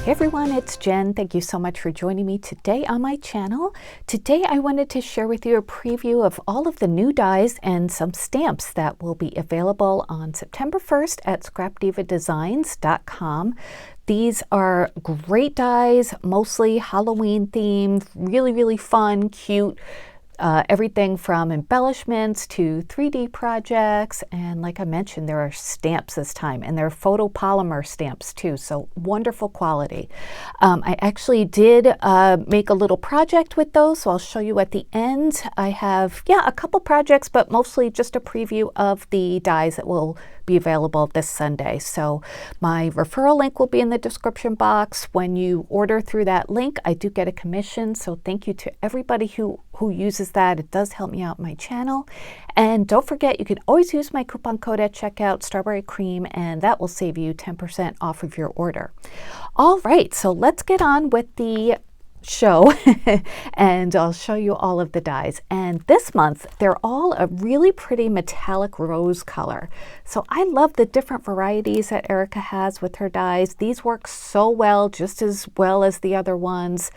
Hey everyone, it's Jen. Thank you so much for joining me today on my channel. Today I wanted to share with you a preview of all of the new dies and some stamps that will be available on September 1st at scrapdivadesigns.com. These are great dies, mostly Halloween themed, really fun, cute. Everything from embellishments to 3D projects, and like I mentioned, there are stamps this time, and they're photopolymer stamps too, so wonderful quality. I actually did make a little project with those, so I'll show you at the end. I have, a couple projects, but mostly just a preview of the dies that will be available this Sunday. So my referral link will be in the description box. When you order through that link, I do get a commission, so thank you to everybody who uses that. It does help me out my channel. And don't forget, you can always use my coupon code at checkout, Strawberry Cream, and that will save you 10% off of your order. All right, so let's get on with the show and I'll show you all of the dies. And this month they're all a really pretty metallic rose color. So I love the different varieties that Erica has with her dies. These work so well, just as well as the other ones.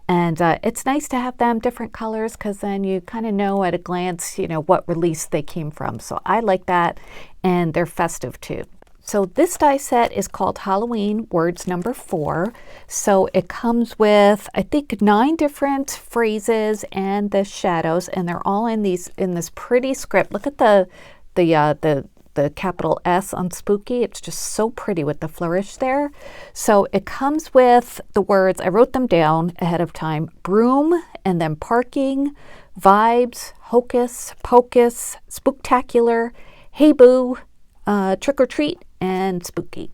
And it's nice to have them different colors because then you kind of know at a glance, what release they came from. So I like that, and they're festive too. So this die set is called Halloween Words number 4. So it comes with, I think, 9 different phrases and the shadows, and they're all in this pretty script. Look at the capital S on Spooky. It's just so pretty with the flourish there. So it comes with the words, I wrote them down ahead of time: broom, and then parking, vibes, hocus pocus, spooktacular, hey boo, trick or treat, and spooky.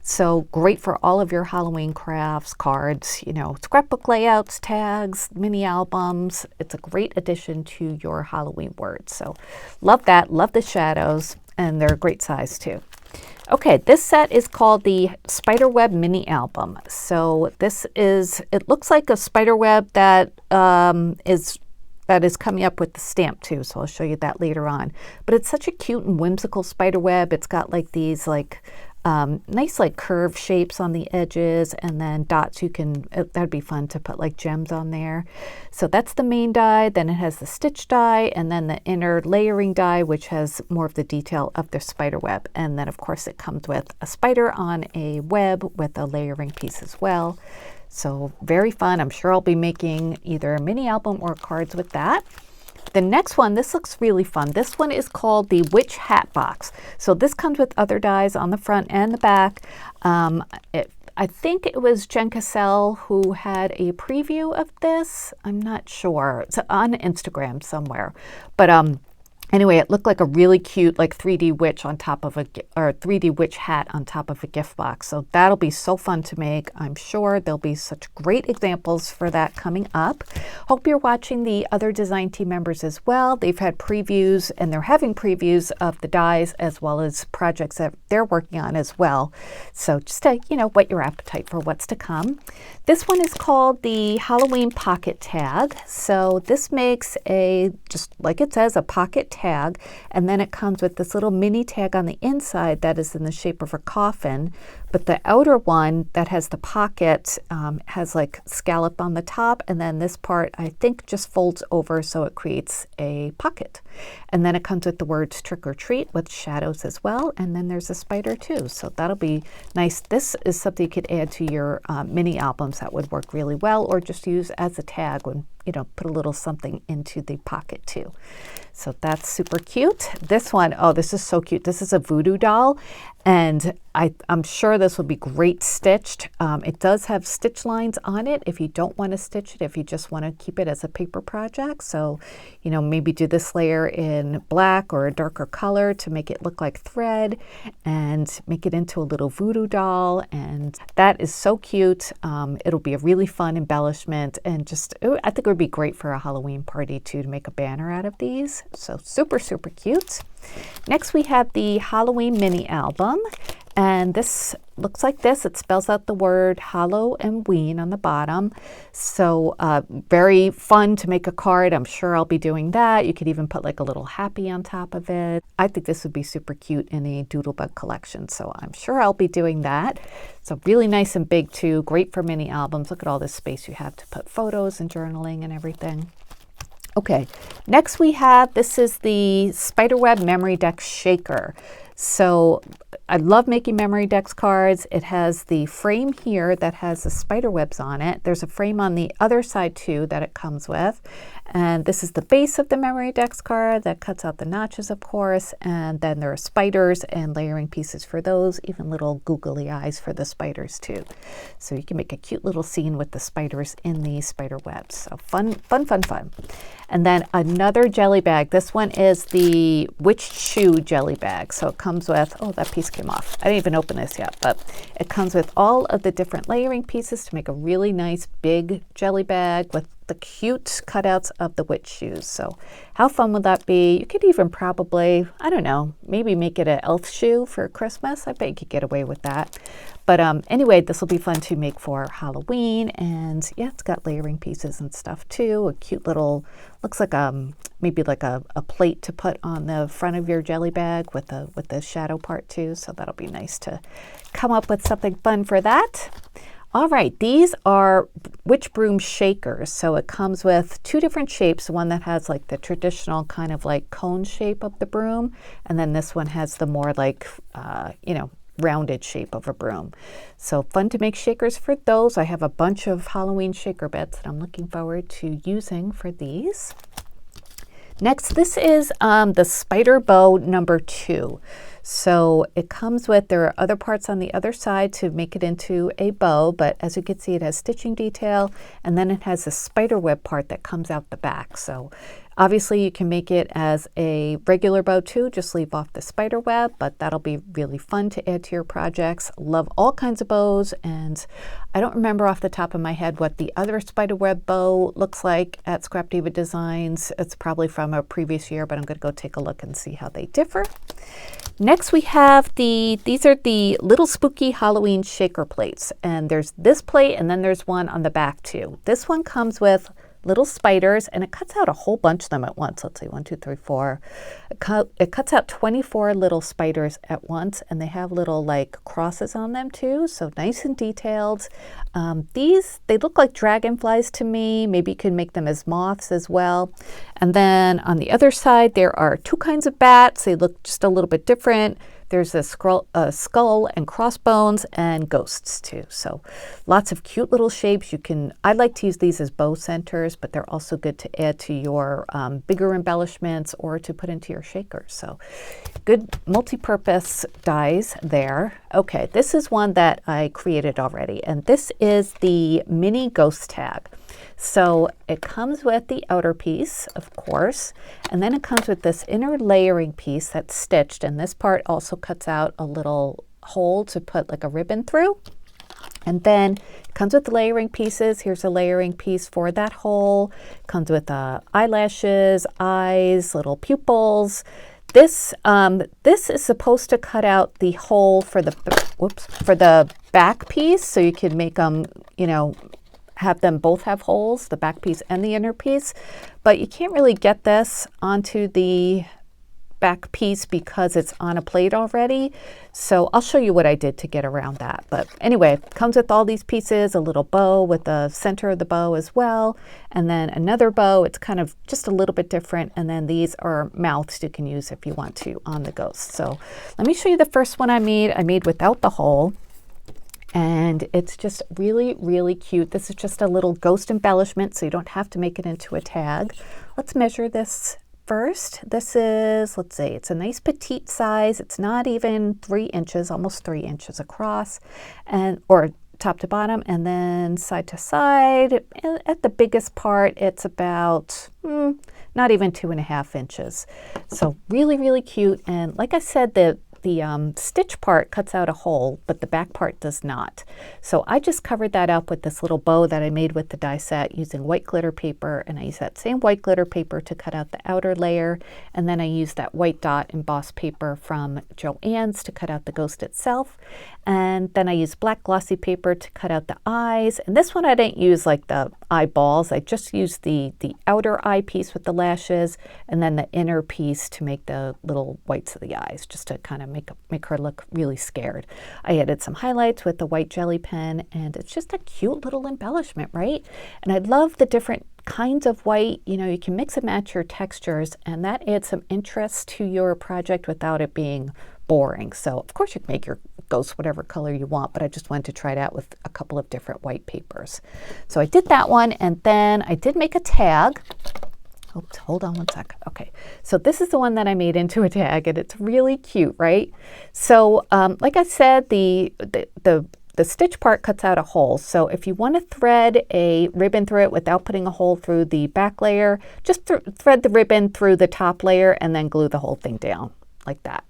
So great for all of your Halloween crafts, cards, scrapbook layouts, tags, mini albums. It's a great addition to your Halloween words. So love that, love the shadows, and they're a great size too. Okay, this set is called the Spiderweb Mini Album. So it looks like a spiderweb that is coming up with the stamp too, so I'll show you that later on. But it's such a cute and whimsical spider web. It's got like these nice curved shapes on the edges, and then dots. That'd be fun to put like gems on there. So that's the main die. Then it has the stitch die, and then the inner layering die, which has more of the detail of the spider web. And then of course it comes with a spider on a web with a layering piece as well. So very fun. I'm sure I'll be making either a mini album or cards with that. The next one, this looks really fun. This one is called the Witch Hat Box. So this comes with other dies on the front and the back. I think it was Jen Cassell who had a preview of this. I'm not sure. It's on Instagram somewhere. But anyway, it looked like a really cute 3D witch on top of 3D witch hat on top of a gift box. So that'll be so fun to make. I'm sure there'll be such great examples for that coming up. Hope you're watching the other design team members as well. They've had previews, and they're having previews of the dies as well as projects that they're working on as well. So just to, whet your appetite for what's to come. This one is called the Halloween Pocket Tag. So this makes just like it says, a pocket tag, and then it comes with this little mini tag on the inside that is in the shape of a coffin, but the outer one that has the pocket has scallop on the top, and then this part I think just folds over so it creates a pocket. And then it comes with the words trick or treat with shadows as well, and then there's a spider too, so that'll be nice. This is something you could add to your mini albums. That would work really well, or just use as a tag when put a little something into the pocket too. So that's super cute. This one, oh, this is so cute. This is a voodoo doll, and I'm sure this will be great stitched. It does have stitch lines on it if you don't want to stitch it, if you just want to keep it as a paper project. So, maybe do this layer in black or a darker color to make it look like thread and make it into a little voodoo doll. And that is so cute. It'll be a really fun embellishment, and I think it would be great for a Halloween party too, to make a banner out of these. So super cute. Next we have the Halloween mini album, And this looks like this. It spells out the word Hallow and Ween on the bottom. So very fun to make a card. I'm sure I'll be doing that. You could even put like a little happy on top of it. I think this would be super cute in a doodlebug collection. So I'm sure I'll be doing that. So really nice and big too. Great for mini albums. Look at all this space you have to put photos and journaling and everything. Okay, next we have, this is the Spiderweb Memory Dex Shaker. So I love making Memory Dex cards. It has the frame here that has the spider webs on it. There's a frame on the other side too that it comes with. And this is the base of the Memory Dex card that cuts out the notches, of course. And then there are spiders and layering pieces for those, even little googly eyes for the spiders too. So you can make a cute little scene with the spiders in the spider webs. So fun, fun, fun, fun. And then another jelly bag. This one is the Witch Shoe jelly bag. So it comes with, oh, that piece came off. I didn't even open this yet, but it comes with all of the different layering pieces to make a really nice big jelly bag with the cute cutouts of the witch shoes. So how fun would that be? You could even probably, I don't know, maybe make it an elf shoe for Christmas. I bet you could get away with that. But anyway, this will be fun to make for Halloween. And yeah, it's got layering pieces and stuff too. A cute little, looks like maybe like a plate to put on the front of your jelly bag with the shadow part too. So that'll be nice to come up with something fun for that. All right, these are witch broom shakers. So it comes with two different shapes, one that has like the traditional kind of like cone shape of the broom, and then this one has the more like, rounded shape of a broom. So fun to make shakers for those. I have a bunch of Halloween shaker bits that I'm looking forward to using for these. Next, this is the spider bow number 2. So it comes with, there are other parts on the other side to make it into a bow, but as you can see, it has stitching detail, and then it has a spider web part that comes out the back. So obviously you can make it as a regular bow too, just leave off the spider web, but that'll be really fun to add to your projects. Love all kinds of bows, and I don't remember off the top of my head what the other spider web bow looks like at Scrap Diva Designs. It's probably from a previous year, but I'm going to go take a look and see how they differ. Next we have these are the little spooky Halloween shaker plates, and there's this plate and then there's one on the back too. This one comes with little spiders, and it cuts out a whole bunch of them at once. Let's see, 1, 2, 3, 4. It cuts out 24 little spiders at once, and they have little like crosses on them too, so nice and detailed. They look like dragonflies to me. Maybe you could make them as moths as well. And then on the other side, there are 2 kinds of bats. They look just a little bit different. There's a skull and crossbones and ghosts too. So lots of cute little shapes. I like to use these as bow centers, but they're also good to add to your bigger embellishments or to put into your shakers. So good multi-purpose dies there. Okay, this is one that I created already, and this is the mini ghost tag. So it comes with the outer piece, of course, and then it comes with this inner layering piece that's stitched, and this part also cuts out a little hole to put like a ribbon through. And then it comes with the layering pieces. Here's a layering piece for that hole. It comes with eyelashes, eyes, little pupils. This is supposed to cut out the hole for the back piece, so you can make them, have them both have holes, the back piece and the inner piece, but you can't really get this onto the back piece because it's on a plate already. So I'll show you what I did to get around that. But anyway, it comes with all these pieces, a little bow with the center of the bow as well, and then another bow. It's kind of just a little bit different, and then these are mouths you can use if you want to on the ghost. So let me show you the first one I made without the hole. And it's just really, really cute. This is just a little ghost embellishment, so you don't have to make it into a tag. Let's measure this first. This is, let's see, it's a nice petite size. It's not even 3 inches, almost 3 inches across, or top to bottom, and then side to side. At the biggest part, it's about not even 2.5 inches. So really, really cute. And like I said, the the stitch part cuts out a hole, but the back part does not. So I just covered that up with this little bow that I made with the die set using white glitter paper, and I used that same white glitter paper to cut out the outer layer, and then I used that white dot embossed paper from Joann's to cut out the ghost itself, and then I used black glossy paper to cut out the eyes, and this one I didn't use like the eyeballs, I just used the outer eye piece with the lashes, and then the inner piece to make the little whites of the eyes, just to kind of make her look really scared. I added some highlights with the white jelly pen, and it's just a cute little embellishment, right? And I love the different kinds of white. You know, you can mix and match your textures, and that adds some interest to your project without it being boring. So of course you can make your ghost whatever color you want, but I just wanted to try it out with a couple of different white papers. So I did that one, and then I did make a tag. Oops, hold on one sec. Okay, so this is the one that I made into a tag, and it's really cute, right? So like I said, the stitch part cuts out a hole. So if you want to thread a ribbon through it without putting a hole through the back layer, just thread the ribbon through the top layer and then glue the whole thing down like that.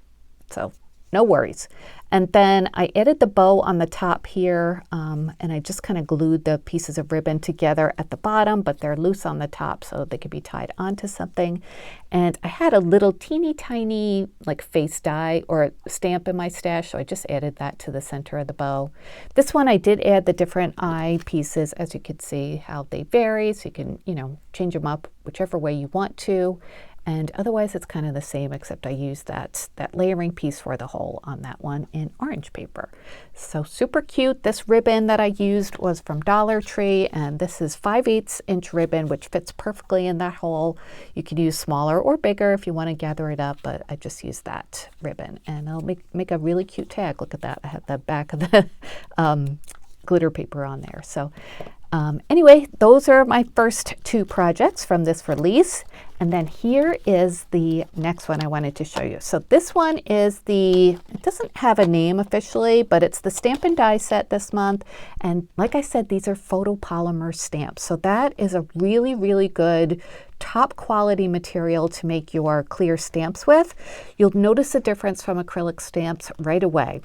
So no worries. And then I added the bow on the top here, and I just kind of glued the pieces of ribbon together at the bottom, but they're loose on the top so they could be tied onto something. And I had a little teeny tiny like face die or stamp in my stash, so I just added that to the center of the bow. This one I did add the different eye pieces, as you can see how they vary, so you can, you know, change them up whichever way you want to. And otherwise it's kind of the same, except I used that layering piece for the hole on that one in orange paper. So super cute. This ribbon that I used was from Dollar Tree, and this is 5/8 inch ribbon, which fits perfectly in that hole. You could use smaller or bigger if you want to gather it up, but I just used that ribbon, and it'll make a really cute tag. Look at that. I have the back of the glitter paper on there. So anyway, those are my first two projects from this release. And then here is the next one I wanted to show you. So this one is it doesn't have a name officially, but it's the Stamp and Die set this month. And like I said, these are photopolymer stamps. So that is a really, really good top quality material to make your clear stamps with. You'll notice a difference from acrylic stamps right away.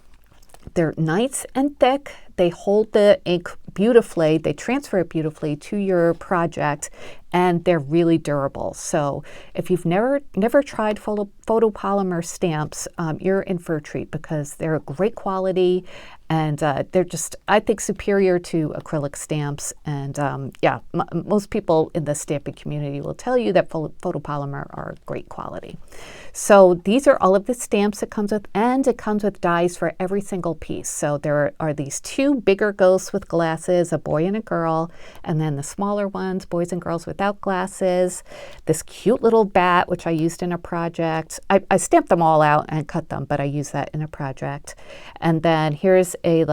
They're nice and thick. They hold the ink beautifully. They transfer it beautifully to your project, and they're really durable. So if you've never tried photopolymer stamps, you're in for a treat, because they're great quality, and they're just, I think, superior to acrylic stamps. And yeah, most people in the stamping community will tell you that photopolymer are great quality. So these are all of the stamps it comes with, and it comes with dies for every single piece. So there are these two bigger ghosts with glasses, a boy and a girl, and then the smaller ones, boys and girls without glasses. This cute little bat, which I used in a project. I stamped them all out and cut them, but I used that in a project. And then here's a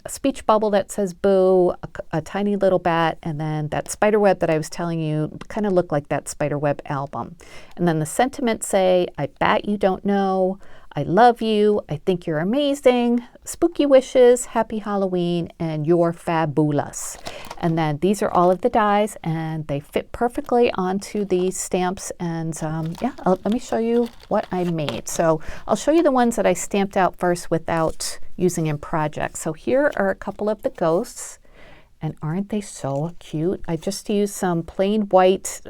speech bubble that says boo, a tiny little bat, and then that spider web that I was telling you kind of looked like that spider web album. And then the sentiments say, I bet you don't know, I love you, I think you're amazing, spooky wishes, happy Halloween, and you're fabulous. And then these are all of the dies, and they fit perfectly onto these stamps. And yeah, let me show you what I made. So I'll show you the ones that I stamped out first without using in projects. So here are a couple of the ghosts, and aren't they so cute? I just used some plain white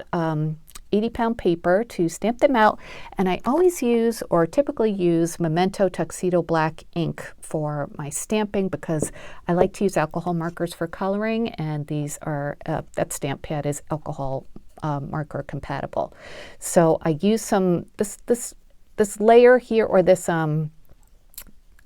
80-pound paper to stamp them out, and I always use, or typically use, Memento Tuxedo Black ink for my stamping, because I like to use alcohol markers for coloring, and these are, that stamp pad is alcohol marker compatible. So I use some, this layer here, or this,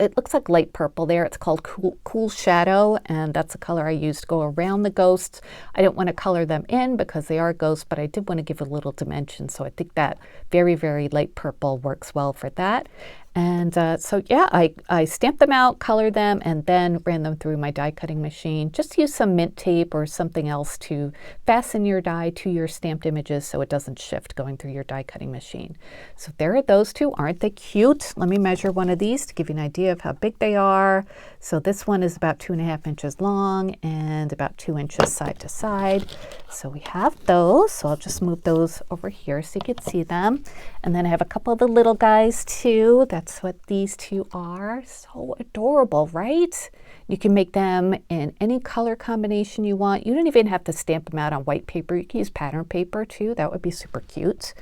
it looks like light purple there. It's called Cool Shadow, and that's the color I used to go around the ghosts. I didn't want to color them in because they are ghosts, but I did want to give a little dimension. So I think that very, very light purple works well for that. And so yeah, I stamped them out, colored them, and then ran them through my die cutting machine. Just use some mint tape or something else to fasten your die to your stamped images so it doesn't shift going through your die cutting machine. So there are those two. Aren't they cute? Let me measure one of these to give you an idea of how big they are. So this one is about 2.5 inches long and about 2 inches side to side. So we have those. So I'll just move those over here so you can see them. And then I have a couple of the little guys too that that's what these two are. So adorable, right? You can make them in any color combination you want. You don't even have to stamp them out on white paper. You can use pattern paper too. That would be super cute.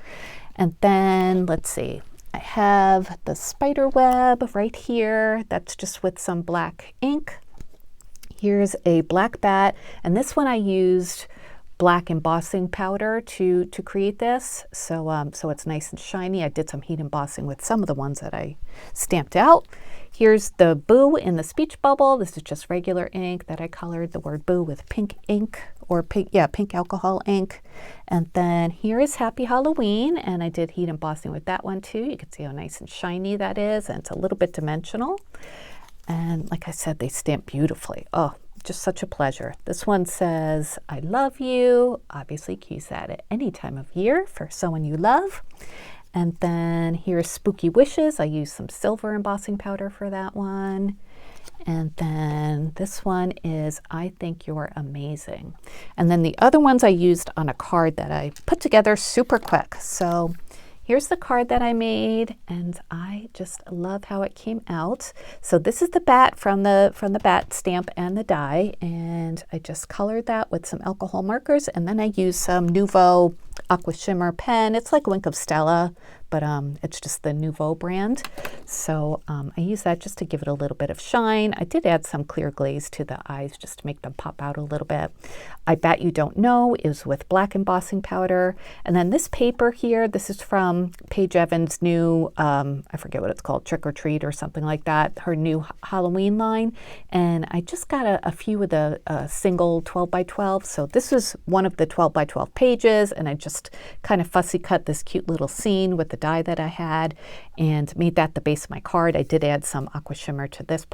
And then let's see, I have the spider web right here. That's just with some black ink. Here's a black bat, and this one I used black embossing powder to create this. So it's nice and shiny. I did some heat embossing with some of the ones that I stamped out. Here's the boo in the speech bubble. This is just regular ink that I colored the word boo with pink ink, or pink alcohol ink. And then here is Happy Halloween, and I did heat embossing with that one too. You can see how nice and shiny that is, and it's a little bit dimensional. And like I said, they stamp beautifully. Oh, just such a pleasure. This one says, I love you. Obviously, you can use that at any time of year for someone you love. And then here's Spooky Wishes. I used some silver embossing powder for that one. And then this one is, I think you're amazing. And then the other ones I used on a card that I put together super quick. So here's the card that I made, and I just love how it came out. So this is the bat from the bat stamp and the die, and I just colored that with some alcohol markers, and then I used some Nouveau Aqua Shimmer pen. It's like Wink of Stella, but it's just the Nouveau brand. So I use that just to give it a little bit of shine. I did add some clear glaze to the eyes just to make them pop out a little bit. I Bet You Don't Know is with black embossing powder. And then this paper here, this is from Paige Evans' new, I forget what it's called, Trick or Treat or something like that, her new Halloween line. And I just got a few of the single 12 by 12. So this is one of the 12 by 12 pages, and I just kind of fussy cut this cute little scene with the die that I had and made that the base of my card. I did add some aqua shimmer to this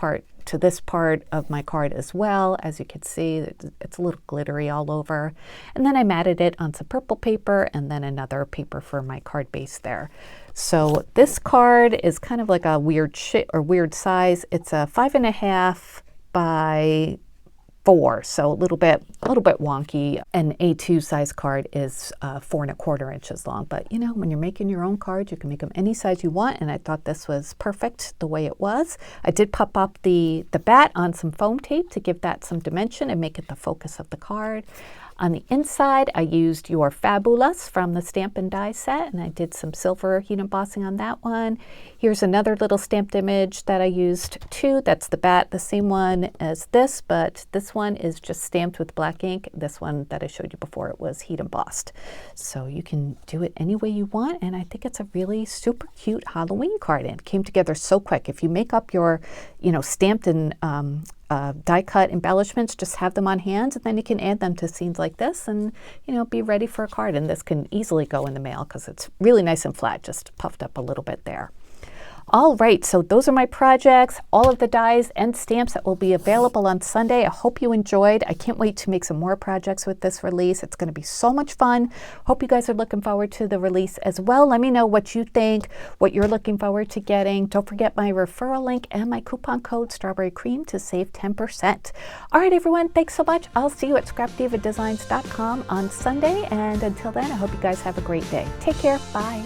part of my card as well. As you can see, it's a little glittery all over. And then I matted it on some purple paper and then another paper for my card base there. So this card is kind of like a weird size. It's a 5.5 by 4, so a little bit wonky. An A2 size card is 4.25 inches long, but you know, when you're making your own cards, you can make them any size you want, and I thought this was perfect the way it was. I did pop up the bat on some foam tape to give that some dimension and make it the focus of the card. On the inside, I used Your Fabulous from the Stamp and Die set, and I did some silver heat embossing on that one. Here's another little stamped image that I used too. That's the bat, the same one as this, but this one is just stamped with black ink. This one that I showed you before, it was heat embossed. So you can do it any way you want, and I think it's a really super cute Halloween card, and it came together so quick. If you make up your, stamped and die cut embellishments, just have them on hand, and then you can add them to scenes like this and be ready for a card. And this can easily go in the mail because it's really nice and flat, just puffed up a little bit there. All right, so those are my projects, all of the dies and stamps that will be available on Sunday. I hope you enjoyed. I can't wait to make some more projects with this release. It's going to be so much fun. Hope you guys are looking forward to the release as well. Let me know what you think, what you're looking forward to getting. Don't forget my referral link and my coupon code Strawberry Cream to save 10%. All right, everyone, thanks so much. I'll see you at scrapdivadesigns.com on Sunday. And until then, I hope you guys have a great day. Take care. Bye.